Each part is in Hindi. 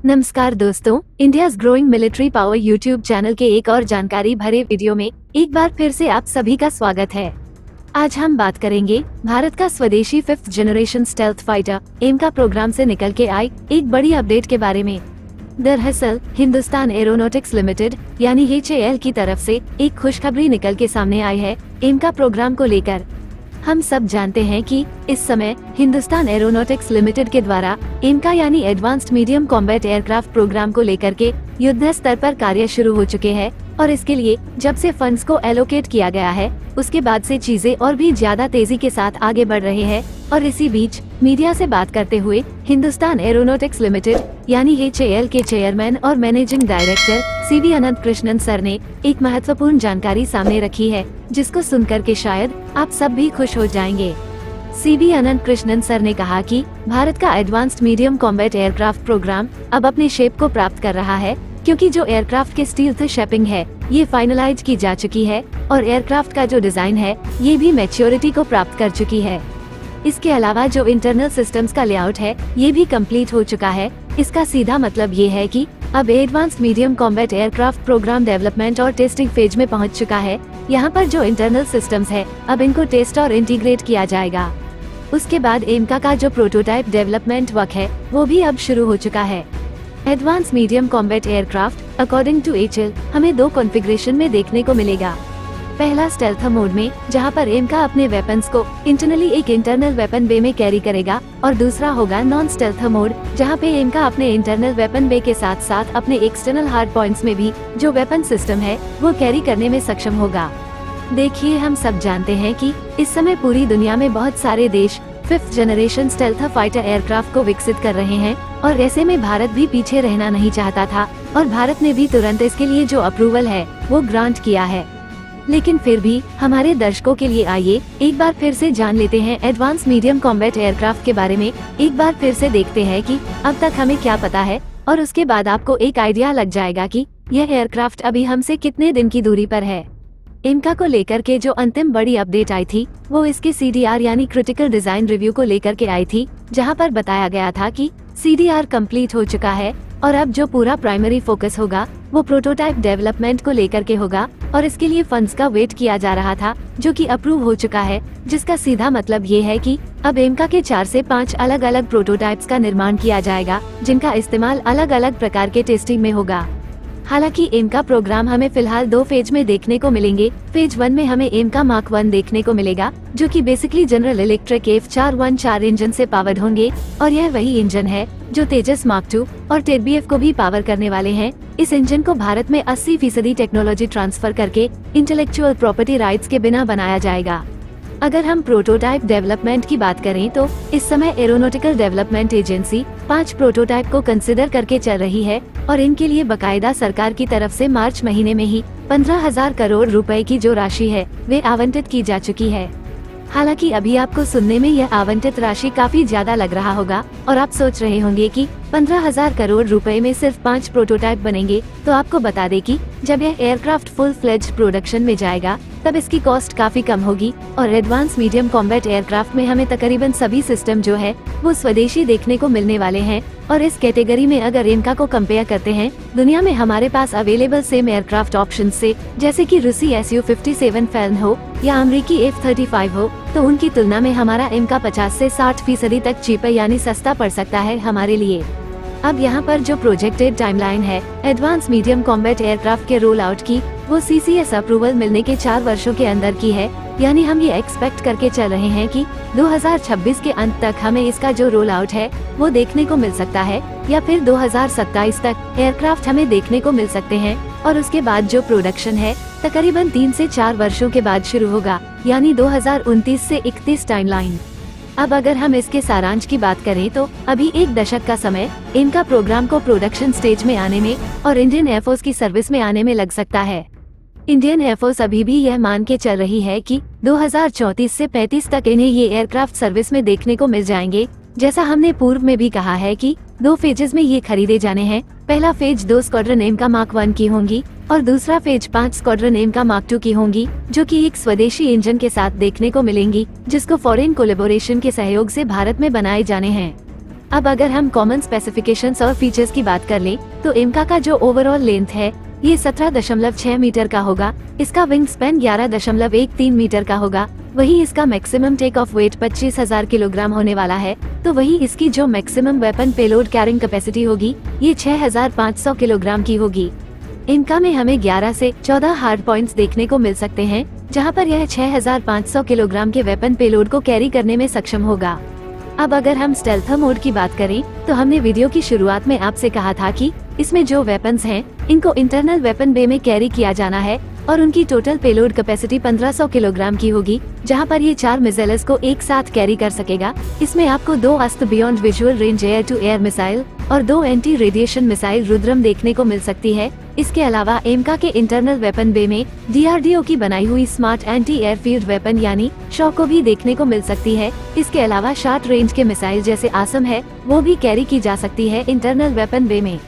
नमस्कार दोस्तों, India's growing military power YouTube channel के एक और जानकारी भरे वीडियो में एक बार फिर से आप सभी का स्वागत है। आज हम बात करेंगे भारत का स्वदेशी 5th generation stealth fighter AMCA program से निकल के आई एक बड़ी अपडेट के बारे में। दरअसल हिंदुस्तान एरोनॉटिक्स लिमिटेड यानी HAL की तरफ से एक खुशखबरी निकल के सामने आई है एम का प्रोग्राम को लेकर। हम सब जानते हैं कि इस समय हिंदुस्तान एरोनॉटिक्स लिमिटेड के द्वारा एमका यानी advanced medium combat aircraft program को लेकर के युद्ध स्तर पर कार्य शुरू हो चुके हैं और इसके लिए जब से फंड्स को एलोकेट किया गया है उसके बाद से चीजें और भी ज्यादा तेजी के साथ आगे बढ़ रहे हैं। और इसी बीच मीडिया से बात करते हुए हिंदुस्तान एरोनॉटिक्स लिमिटेड यानी HAL के चेयरमैन और मैनेजिंग डायरेक्टर CV अनंत कृष्णन सर ने एक महत्वपूर्ण जानकारी सामने रखी है जिसको सुनकर के शायद आप सब भी खुश हो जाएंगे। CV अनंत कृष्णन सर ने कहा कि भारत का advanced medium combat aircraft program अब अपने शेप को प्राप्त कर रहा है, क्योंकि जो एयरक्राफ्ट के स्टील्थ शेपिंग है ये फाइनलाइज की जा चुकी है और एयरक्राफ्ट का जो डिजाइन है ये भी मैच्योरिटी को प्राप्त कर चुकी है। इसके अलावा जो इंटरनल सिस्टम्स का लेआउट है ये भी कंप्लीट हो चुका है। इसका सीधा मतलब ये है कि अब advanced medium combat aircraft program development और टेस्टिंग फेज में पहुंच चुका है। यहाँ पर जो इंटरनल सिस्टम्स है अब इनको टेस्ट और इंटीग्रेट किया जाएगा। उसके बाद एमका का जो प्रोटोटाइप डेवलपमेंट वर्क है वो भी अब शुरू हो चुका है। Advance medium combat aircraft according to HAL हमें दो कॉन्फ़िगरेशन में देखने को मिलेगा। पहला स्टेल्थ मोड में, जहां पर एमका अपने वेपन्स को इंटरनली एक इंटरनल वेपन बे में कैरी करेगा, और दूसरा होगा नॉन स्टेल्थ मोड, जहां पे एमका अपने इंटरनल वेपन बे के साथ साथ अपने एक्सटर्नल हार्ड पॉइंट्स में भी जो वेपन सिस्टम है वो कैरी करने में सक्षम होगा। देखिए, हम सब जानते हैं कि इस समय पूरी दुनिया में बहुत सारे देश 5th generation stealth fighter aircraft को विकसित कर रहे हैं और ऐसे में भारत भी पीछे रहना नहीं चाहता था और भारत ने भी तुरंत इसके लिए जो अप्रूवल है वो ग्रांट किया है। लेकिन फिर भी हमारे दर्शकों के लिए आइए एक बार फिर से जान लेते हैं एडवांस मीडियम कॉम्बैट एयरक्राफ्ट के बारे में। एक बार फिर से देखते हैं कि अब तक हमें क्या पता है और उसके बाद आपको एक आइडिया लग जाएगा कि यह एयरक्राफ्ट अभी हमसे कितने दिन की दूरी पर है। एमका को लेकर के जो अंतिम बड़ी अपडेट आई थी वो इसके CDR यानी क्रिटिकल डिजाइन रिव्यू को लेकर के आई थी, जहां पर बताया गया था कि CDR कंप्लीट हो चुका है और अब जो पूरा प्राइमरी फोकस होगा वो प्रोटोटाइप डेवलपमेंट को लेकर के होगा और इसके लिए फंड्स का वेट किया जा रहा था जो कि अप्रूव हो चुका है, जिसका सीधा मतलब ये है कि अब एमका के 4 से 5 अलग अलग प्रोटोटाइप्स का निर्माण किया जाएगा जिनका इस्तेमाल अलग अलग प्रकार के टेस्टिंग में होगा। हालांकि एमका प्रोग्राम हमें फिलहाल 2 फेज में देखने को मिलेंगे। फेज 1 में हमें एमका मार्क 1 देखने को मिलेगा जो कि basically general electric F414 engine से पावर्ड होंगे और यह वही इंजन है जो तेजस मार्क 2 और TBF को भी पावर करने वाले हैं। इस इंजन को भारत में 80% टेक्नोलॉजी ट्रांसफर करके इंटेलेक्चुअल प्रॉपर्टी राइट्स के बिना बनाया जाएगा। अगर हम प्रोटोटाइप डेवलपमेंट की बात करें तो इस समय एरोनॉटिकल डेवलपमेंट एजेंसी 5 प्रोटोटाइप को कंसिडर करके चल रही है और इनके लिए बकायदा सरकार की तरफ से मार्च महीने में ही 15,000 करोड़ रुपए की जो राशि है वे आवंटित की जा चुकी है। हालांकि अभी आपको सुनने में यह आवंटित राशि काफी ज्यादा लग रहा होगा और आप सोच रहे होंगे कि 15,000 करोड़ रुपए में सिर्फ 5 प्रोटोटाइप बनेंगे, तो आपको बता दें कि जब यह एयरक्राफ्ट फुल फ्लेज्ड प्रोडक्शन में जाएगा तब इसकी कॉस्ट काफी कम होगी और एडवांस मीडियम कॉम्बैट एयरक्राफ्ट में हमें तकरीबन सभी सिस्टम जो है वो स्वदेशी देखने को मिलने वाले हैं। और इस कैटेगरी में अगर एमका को कंपेयर करते हैं दुनिया में हमारे पास अवेलेबल सेम एयरक्राफ्ट ऑप्शन से, जैसे कि रूसी Su-57 फैल्कन हो या अमेरिकी F-35 हो, तो उनकी तुलना में हमारा एमका 50 से 60% तक चीपर यानी सस्ता पड़ सकता है हमारे लिए। अब यहाँ पर जो प्रोजेक्टेड टाइमलाइन है एडवांस मीडियम कॉम्बैट एयरक्राफ्ट के रोल आउट की वो CCS अप्रूवल मिलने के 4 वर्षों के अंदर की है। यानी हम ये एक्सपेक्ट करके चल रहे हैं कि 2026 के अंत तक हमें इसका जो रोल आउट है वो देखने को मिल सकता है या फिर 2027 तक एयरक्राफ्ट हमें देखने को मिल सकते हैं और उसके बाद जो प्रोडक्शन है तकरीबन 3 से 4 वर्षों के बाद शुरू होगा, यानी 2029 से 31 टाइमलाइन। अब अगर हम इसके सारांश की बात करें तो अभी 1 दशक का समय इनका प्रोग्राम को प्रोडक्शन स्टेज में आने में और इंडियन एयरफोर्स की सर्विस में आने में लग सकता है। इंडियन एयरफोर्स अभी भी यह मान के चल रही है कि 2034 से 35 तक इन्हें ये एयरक्राफ्ट सर्विस में देखने को मिल जाएंगे। जैसा हमने पूर्व में भी कहा है कि 2 फेजेस में ये खरीदे जाने हैं। पहला फेज 2 स्क्वाड्रन एमका मार्क 1 की होंगी और दूसरा फेज 5 स्क्वाड्रन एमका मार्क 2 की होंगी, जो कि एक स्वदेशी इंजन के साथ देखने को मिलेंगी जिसको फॉरेन कोलैबोरेशन के सहयोग से भारत में बनाए जाने हैं। अब अगर हम कॉमन स्पेसिफिकेशंस और फीचर्स की बात कर लें तो एमका का जो ओवरऑल लेंथ है ये 17.6 मीटर का होगा। इसका विंग स्पैन 11.13 मीटर का होगा। वही इसका maximum take off weight 25,000 kilogram होने वाला है। तो वही इसकी जो maximum weapon payload carrying capacity होगी ये 6,500 किलोग्राम की होगी। इनका में हमें 11 से 14 हार्ड पॉइंट्स देखने को मिल सकते हैं, जहां पर यह 6,500 किलोग्राम के वेपन पेलोड को कैरी करने में सक्षम होगा। अब अगर हम स्टेल्थ मोड की बात करें तो हमने वीडियो की शुरुआत में आपसे कहा था कि इसमें जो वेपन्स हैं इनको इंटरनल वेपन बे में कैरी किया जाना है और उनकी टोटल पेलोड कैपेसिटी 1500 किलोग्राम की होगी, जहां पर ये 4 मिसाइल्स को एक साथ कैरी कर सकेगा। इसमें आपको 2 Astra beyond visual range air to air missile और 2 एंटी रेडिएशन मिसाइल रुद्रम देखने को मिल सकती है। इसके अलावा एमका के इंटरनल वेपन बे में डीआरडीओ की बनाई हुई स्मार्ट एंटी एयरफील्ड वेपन यानी शॉ को भी देखने को मिल सकती है। इसके अलावा शॉर्ट रेंज के मिसाइल जैसे आसम है वो भी कैरी की जा सकती है इंटरनल वेपन बे में।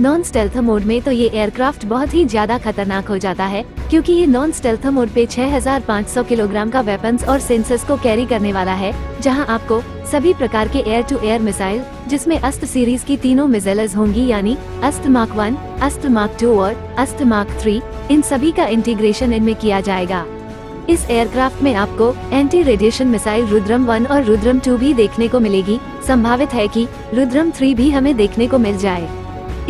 नॉन स्टेल्थ मोड में तो ये एयरक्राफ्ट बहुत ही ज्यादा खतरनाक हो जाता है, क्योंकि ये नॉन स्टेल्थ मोड पे 6,500 किलोग्राम का वेपन्स और सेंसर्स को कैरी करने वाला है, जहां आपको सभी प्रकार के एयर टू एयर मिसाइल जिसमें अस्त्र सीरीज की तीनों मिसाइल्स होंगी यानी अस्त्र मार्क 1, अस्त्र मार्क 2 और अस्त्र मार्क 3, इन सभी का इंटीग्रेशन इनमें किया जाएगा। इस एयरक्राफ्ट में आपको एंटी रेडिएशन मिसाइल रुद्रम 1 और रुद्रम 2 भी देखने को मिलेगी। संभावित है कि रुद्रम 3 भी हमें देखने को मिल जाए।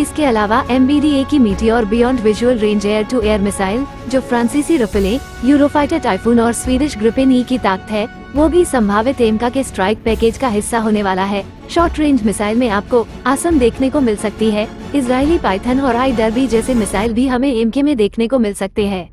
इसके अलावा MBDA की Meteor beyond visual range air to air missile जो फ्रांसीसी रफेले, यूरोफाइटर टाइफून और स्वीडिश ग्रिपेन ई की ताकत है वो भी संभावित एमका के स्ट्राइक पैकेज का हिस्सा होने वाला है। शॉर्ट रेंज मिसाइल में आपको आसम देखने को मिल सकती है। इजरायली पाइथन और आई डर्बी जैसे मिसाइल भी हमें एमके में देखने को मिल सकते हैं।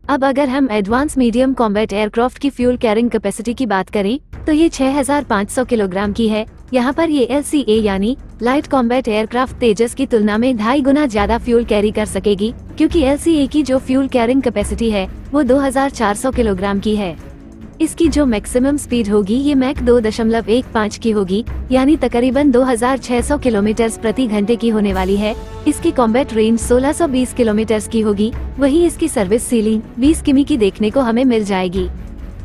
अब अगर हम एडवांस मीडियम कॉम्बैट एयरक्राफ्ट की फ्यूल कैरिंग कैपेसिटी की बात करें तो ये 6,500 किलोग्राम की है। यहाँ पर ये LCA यानी लाइट कॉम्बैट एयरक्राफ्ट तेजस की तुलना में 2.5 गुना ज्यादा फ्यूल कैरी कर सकेगी, क्योंकि LCA की जो फ्यूल कैरिंग कैपेसिटी है वो 2,400 किलोग्राम की है। इसकी जो मैक्सिमम स्पीड होगी ये मैक 2.15 की होगी, यानी तकरीबन 2,600 किलोमीटर प्रति घंटे की होने वाली है। इसकी कॉम्बैट रेंज 1620 किलोमीटर की होगी। वही इसकी सर्विस सीलिंग 20 किमी की देखने को हमें मिल जाएगी।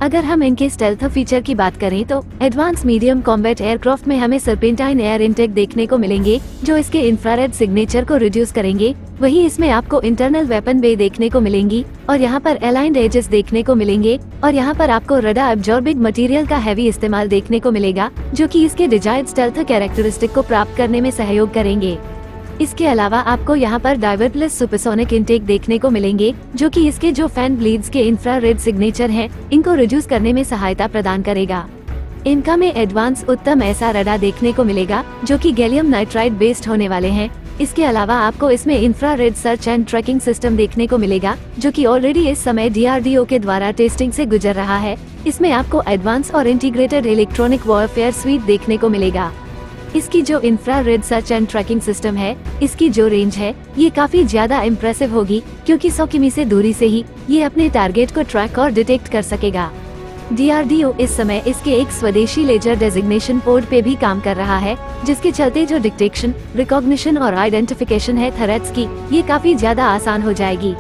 अगर हम इनके स्टेल्थ फीचर की बात करें तो एडवांस मीडियम कॉम्बैट एयरक्राफ्ट में हमें सर्पेंटाइन एयर इनटेक देखने को मिलेंगे जो इसके इंफ्रारेड सिग्नेचर को रिड्यूस करेंगे। वही इसमें आपको इंटरनल वेपन बे देखने को मिलेंगी और यहाँ पर अलाइंड एजेस देखने को मिलेंगे और यहाँ पर आपको रडार एब्जॉर्बिंग मटेरियल का हैवी इस्तेमाल देखने को मिलेगा, जो कि इसके डिजायर्ड स्टेल्थ कैरेक्टरिस्टिक को प्राप्त करने में सहयोग करेंगे। इसके अलावा आपको यहाँ पर डाइवर्टलेस सुपरसोनिक इंटेक देखने को मिलेंगे, जो कि इसके जो फैन ब्लीड्स के इंफ्रारेड सिग्नेचर हैं इनको रिड्यूस करने में सहायता प्रदान करेगा। इनका में एडवांस उत्तम ऐसा रडार देखने को मिलेगा जो कि गैलियम नाइट्राइड बेस्ड होने वाले हैं। इसके अलावा आपको इसमें infrared search and tracking system देखने को मिलेगा, जो कि ऑलरेडी इस समय DRDO के द्वारा टेस्टिंग से गुजर रहा है। इसमें आपको एडवांस और इंटीग्रेटेड इलेक्ट्रॉनिक वॉरफेयर स्वीट देखने को मिलेगा। इसकी जो infrared search and tracking system है इसकी जो रेंज है ये काफी ज्यादा इम्प्रेसिव होगी, क्योंकि 100 किमी से दूरी से ही ये अपने टारगेट को ट्रैक और डिटेक्ट कर सकेगा। DRDO इस समय इसके एक स्वदेशी लेजर डेजिग्नेशन पोर्ट पे भी काम कर रहा है, जिसके चलते जो डिटेक्शन, रिकॉग्निशन और आइडेंटिफिकेशन है थ्रेट्स की ये काफी ज्यादा आसान हो जाएगी।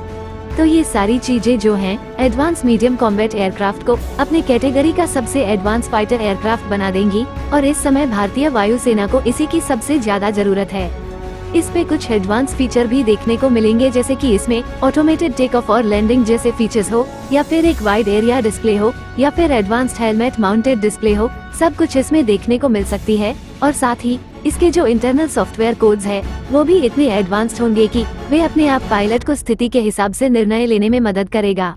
तो ये सारी चीजें जो हैं एडवांस मीडियम कॉम्बैट एयरक्राफ्ट को अपने कैटेगरी का सबसे एडवांस फाइटर एयरक्राफ्ट बना देंगी और इस समय भारतीय वायुसेना को इसी की सबसे ज्यादा जरूरत है। इस पे कुछ एडवांस फीचर भी देखने को मिलेंगे, जैसे कि इसमें ऑटोमेटेड टेक ऑफ और लैंडिंग जैसे फीचर्स हो, या फिर एक वाइड एरिया डिस्प्ले हो, या फिर एडवांस्ड हेलमेट माउंटेड डिस्प्ले हो। सब कुछ इसमें देखने को मिल सकती है और साथ ही इसके जो इंटरनल सॉफ्टवेयर कोड्स है वो भी इतने एडवांस्ड होंगे कि वे अपने आप पायलट को स्थिति के हिसाब से निर्णय लेने में मदद करेगा।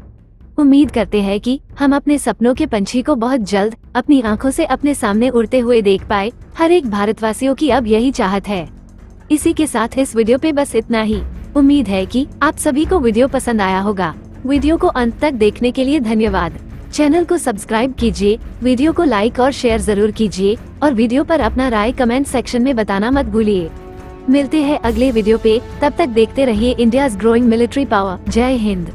उम्मीद करते हैं कि हम अपने सपनों के पंछी को बहुत जल्द अपनी आंखों से अपने सामने उड़ते हुए देख पाए। हर एक भारतवासियों की अब यही चाहत है। इसी के साथ इस वीडियो पे बस इतना ही। उम्मीद है कि आप सभी को वीडियो पसंद आया होगा। वीडियो को अंत तक देखने के लिए धन्यवाद। चैनल को सब्सक्राइब कीजिए, वीडियो को लाइक और शेयर जरूर कीजिए और वीडियो पर अपना राय कमेंट सेक्शन में बताना मत भूलिए। मिलते हैं अगले वीडियो पे, तब तक देखते रहिए इंडियाज ग्रोइंग मिलिट्री पावर। जय हिंद।